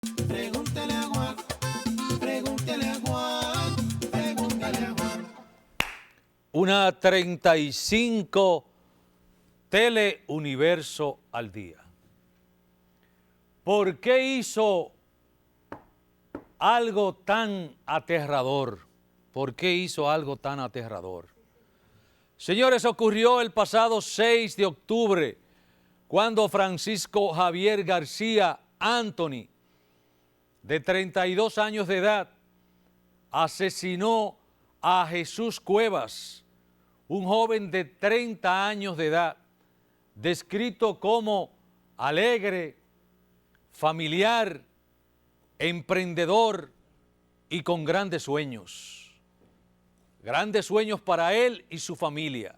Pregúntale a Juan, pregúntale a Juan, pregúntale a Juan. 1:35 Teleuniverso al día. ¿Por qué hizo algo tan aterrador? ¿Por qué hizo algo tan aterrador? Señores, ocurrió el pasado 6 de octubre, cuando Francisco Javier García Anthony, de 32 años de edad, asesinó a Jesús Cuevas, un joven de 30 años de edad, descrito como alegre, familiar, emprendedor y con grandes sueños. Grandes sueños para él y su familia.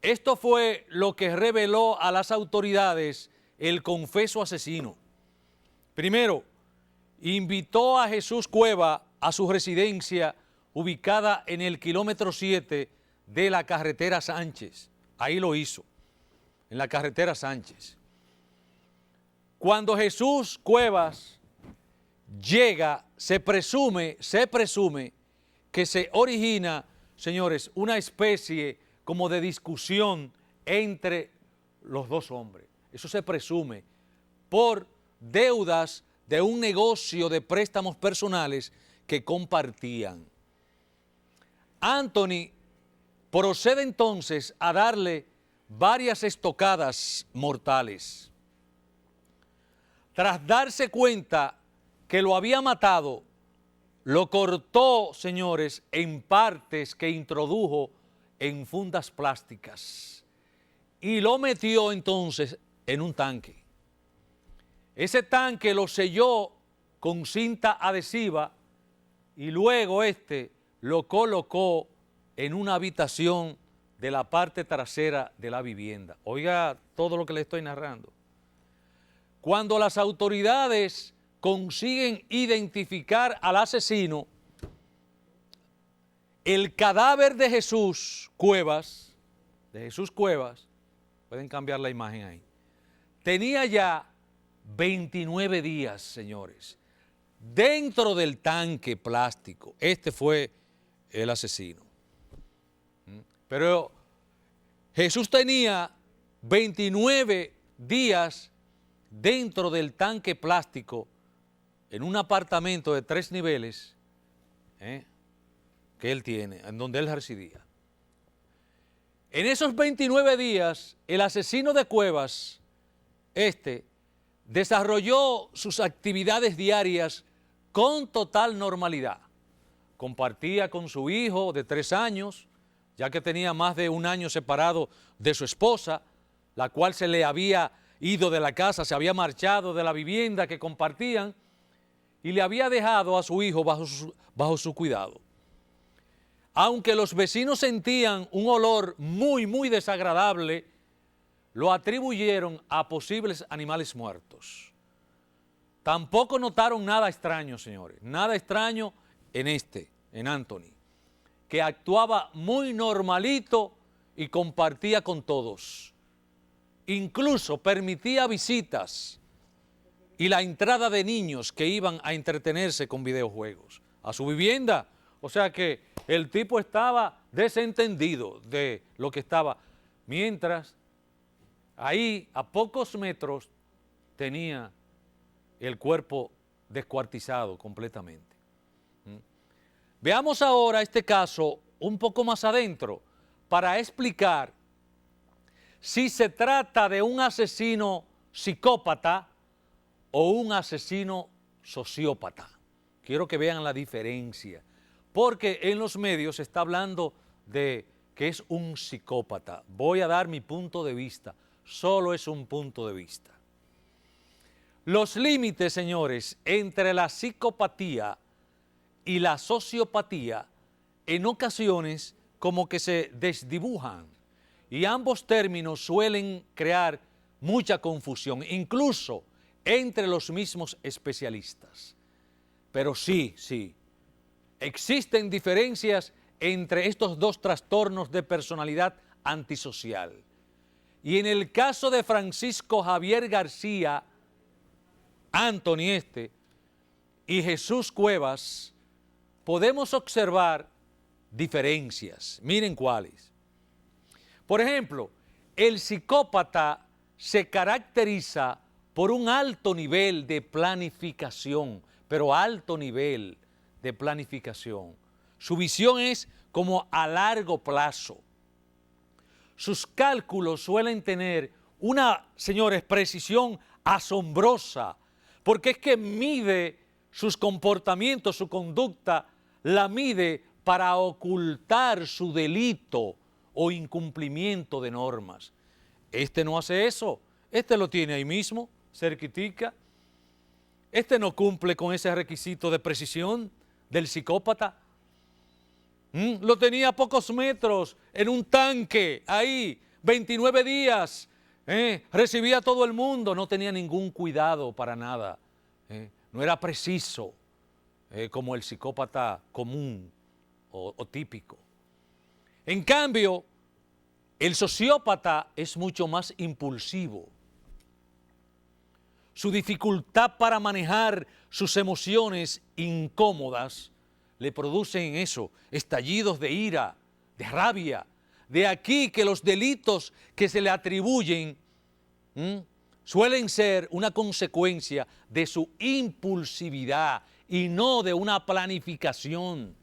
Esto fue lo que reveló a las autoridades el confeso asesino. Primero, invitó a Jesús Cueva a su residencia ubicada en el kilómetro 7 de la carretera Sánchez. Ahí lo hizo, en la carretera Sánchez. Cuando Jesús Cuevas llega, se presume que se origina, señores, una especie como de discusión entre los dos hombres. Eso se presume por deudas de un negocio de préstamos personales que compartían. Anthony procede entonces a darle varias estocadas mortales. Tras darse cuenta que lo había matado, lo cortó, señores, en partes que introdujo en fundas plásticas y lo metió entonces en un tanque. Ese tanque lo selló con cinta adhesiva y luego lo colocó en una habitación de la parte trasera de la vivienda. Oiga todo lo que le estoy narrando. Cuando las autoridades consiguen identificar al asesino, el cadáver de Jesús Cuevas, pueden cambiar la imagen ahí, tenía ya 29 días, señores, dentro del tanque plástico. Este fue el asesino. Pero Jesús tenía 29 días dentro del tanque plástico en un apartamento de 3 niveles que él tiene, en donde él residía. En esos 29 días, el asesino de Cuevas, desarrolló sus actividades diarias con total normalidad. Compartía con su hijo de 3 años, ya que tenía más de un año separado de su esposa, la cual se le había ido de la casa, se había marchado de la vivienda que compartían y le había dejado a su hijo bajo su cuidado. Aunque los vecinos sentían un olor muy desagradable, lo atribuyeron a posibles animales muertos. Tampoco notaron nada extraño, señores, nada extraño en Anthony, que actuaba muy normalito y compartía con todos. Incluso permitía visitas y la entrada de niños que iban a entretenerse con videojuegos a su vivienda. O sea que el tipo estaba desentendido de lo que estaba. Mientras, ahí a pocos metros tenía el cuerpo descuartizado completamente. Veamos ahora este caso un poco más adentro para explicar si se trata de un asesino psicópata o un asesino sociópata. Quiero que vean la diferencia, porque en los medios se está hablando de que es un psicópata. Voy a dar mi punto de vista, solo es un punto de vista. Los límites, señores, entre la psicopatía y la sociopatía en ocasiones como que se desdibujan y ambos términos suelen crear mucha confusión, incluso entre los mismos especialistas. Pero sí, existen diferencias entre estos dos trastornos de personalidad antisocial. Y en el caso de Francisco Javier García Anthony y Jesús Cuevas, podemos observar diferencias. Miren cuáles. Por ejemplo, el psicópata se caracteriza por un alto nivel de planificación, pero alto nivel de planificación. Su visión es como a largo plazo. Sus cálculos suelen tener una, señores, precisión asombrosa, porque es que mide sus comportamientos, su conducta, la mide para ocultar su delito o incumplimiento de normas. Este no hace eso, este lo tiene ahí mismo, cerquitica. Este no cumple con ese requisito de precisión del psicópata. Lo tenía a pocos metros, en un tanque, ahí, 29 días, recibía a todo el mundo, no tenía ningún cuidado para nada, no era preciso como el psicópata común o típico. En cambio, el sociópata es mucho más impulsivo. Su dificultad para manejar sus emociones incómodas le producen eso, estallidos de ira, de rabia. De aquí que los delitos que se le atribuyen suelen ser una consecuencia de su impulsividad y no de una planificación.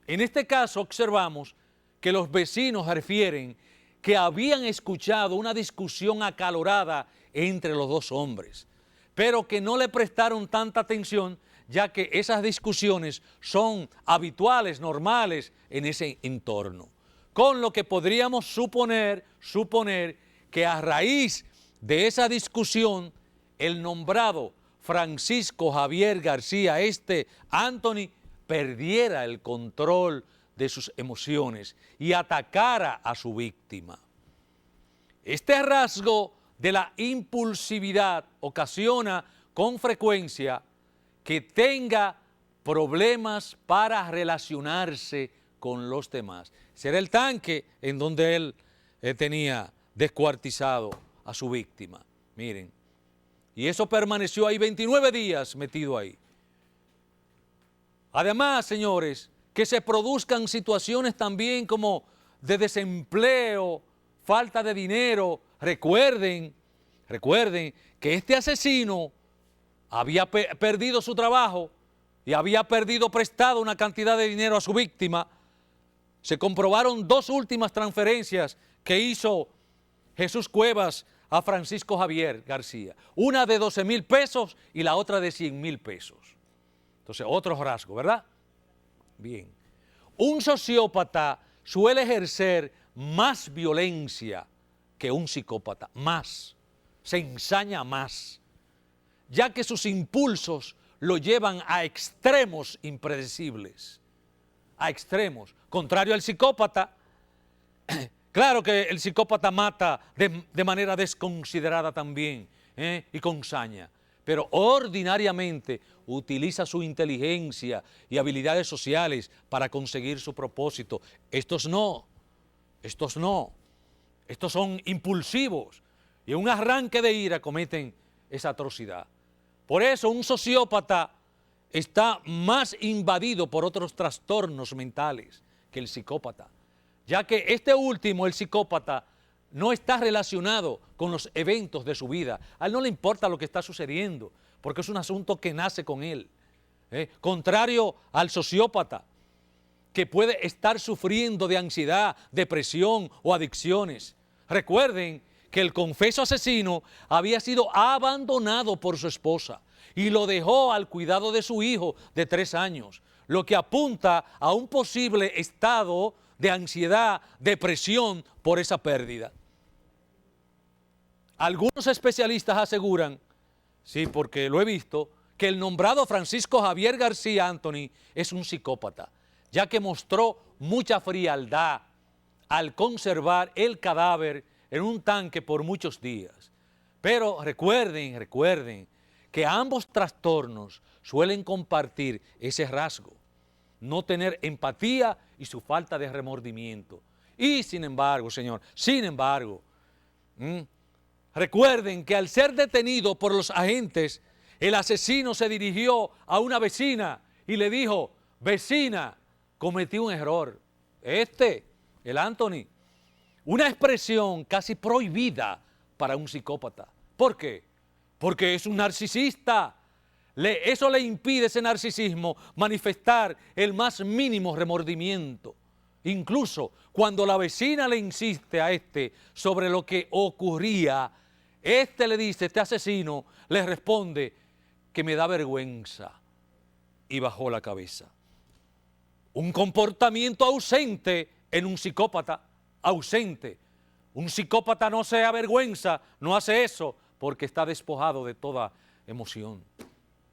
En este caso observamos que los vecinos refieren que habían escuchado una discusión acalorada entre los dos hombres, pero que no le prestaron tanta atención, ya que esas discusiones son habituales, normales en ese entorno. Con lo que podríamos suponer que a raíz de esa discusión, el nombrado Francisco Javier García Anthony perdiera el control de sus emociones y atacara a su víctima. Este rasgo de la impulsividad ocasiona con frecuencia que tenga problemas para relacionarse con los demás. Será el tanque en donde él tenía descuartizado a su víctima. Miren, y eso permaneció ahí 29 días metido ahí. Además, señores, que se produzcan situaciones también como de desempleo, falta de dinero. Recuerden que este asesino había perdido su trabajo y había perdido prestado una cantidad de dinero a su víctima. Se comprobaron 2 últimas transferencias que hizo Jesús Cuevas a Francisco Javier García. Una de 12,000 pesos y la otra de 100,000 pesos. Entonces, otro rasgo, ¿verdad? Bien. Un sociópata suele ejercer más violencia que un psicópata, más. Se ensaña más, ya que sus impulsos lo llevan a extremos impredecibles. A extremos. Contrario al psicópata, claro que el psicópata mata de manera desconsiderada también y con saña, pero ordinariamente utiliza su inteligencia y habilidades sociales para conseguir su propósito. Estos no, estos son impulsivos y en un arranque de ira cometen esa atrocidad. Por eso un sociópata está más invadido por otros trastornos mentales que el psicópata, ya que este último, el psicópata, no está relacionado con los eventos de su vida. A él no le importa lo que está sucediendo, porque es un asunto que nace con él. Contrario al sociópata, que puede estar sufriendo de ansiedad, depresión o adicciones. Recuerden que el confeso asesino había sido abandonado por su esposa y lo dejó al cuidado de su hijo de 3 años, lo que apunta a un posible estado de ansiedad, depresión por esa pérdida. Algunos especialistas aseguran, sí, porque lo he visto, que el nombrado Francisco Javier García Anthony es un psicópata, ya que mostró mucha frialdad al conservar el cadáver en un tanque por muchos días. Pero recuerden que ambos trastornos suelen compartir ese rasgo, no tener empatía y su falta de remordimiento. Y sin embargo, Recuerden que al ser detenido por los agentes, el asesino se dirigió a una vecina y le dijo: vecina, cometí un error. El Anthony, una expresión casi prohibida para un psicópata. ¿Por qué? Porque es un narcisista. Eso le impide, ese narcisismo, manifestar el más mínimo remordimiento. Incluso cuando la vecina le insiste a sobre lo que ocurría, le dice, este asesino le responde que me da vergüenza, y bajó la cabeza. Un comportamiento ausente en un psicópata, ausente. Un psicópata no se avergüenza, no hace eso porque está despojado de toda emoción,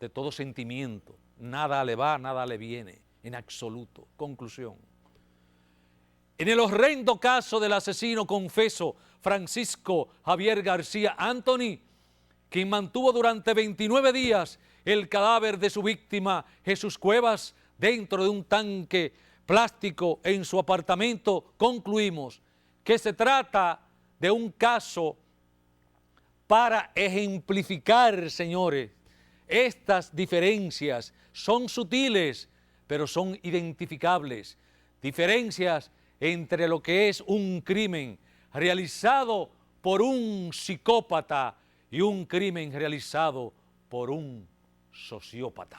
de todo sentimiento. Nada le va, nada le viene, en absoluto. Conclusión. En el horrendo caso del asesino confeso Francisco Javier García Anthony, quien mantuvo durante 29 días el cadáver de su víctima Jesús Cuevas dentro de un tanque plástico en su apartamento, concluimos que se trata de un caso para ejemplificar, señores, estas diferencias son sutiles, pero son identificables. Diferencias entre lo que es un crimen realizado por un psicópata y un crimen realizado por un sociópata.